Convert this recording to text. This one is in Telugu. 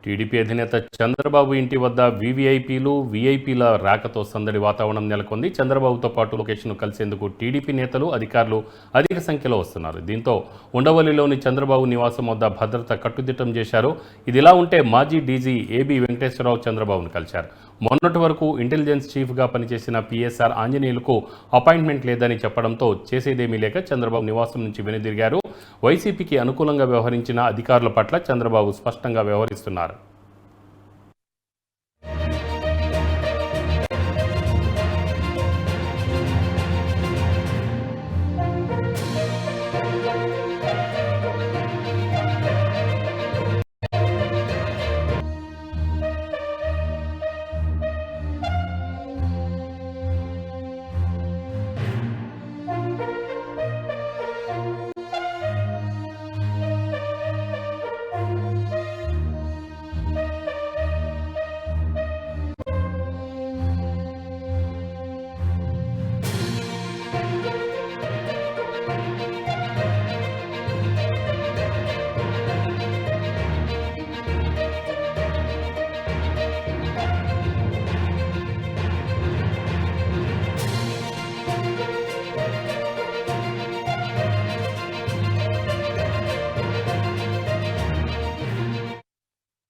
టీడీపీ అధినేత చంద్రబాబు ఇంటి వద్ద వీవీఐపీలు వీఐపీల రాకతో సందడి వాతావరణం నెలకొంది. చంద్రబాబుతో పాటు లోకేష్ను కలిసేందుకు టీడీపీ నేతలు, అధికారులు అధిక సంఖ్యలో వస్తున్నారు. దీంతో ఉండవల్లిలోని చంద్రబాబు నివాసం వద్ద భద్రత కట్టుదిట్టం చేశారు. ఇదిలా ఉంటే మాజీ డీజీ ఏబీ వెంకటేశ్వరరావు చంద్రబాబును కలిశారు. మొన్నటి వరకు ఇంటెలిజెన్స్ చీఫ్గా పనిచేసిన పీఎస్ఆర్ ఆంజనేయులకు అపాయింట్మెంట్ లేదని చెప్పడంతో చేసేదేమీ లేక చంద్రబాబు నివాసం నుంచి వెనుదిరిగారు. వైసీపీకి అనుకూలంగా వ్యవహరించిన అధికారుల పట్ల చంద్రబాబు స్పష్టంగా వ్యవహరిస్తున్నారు.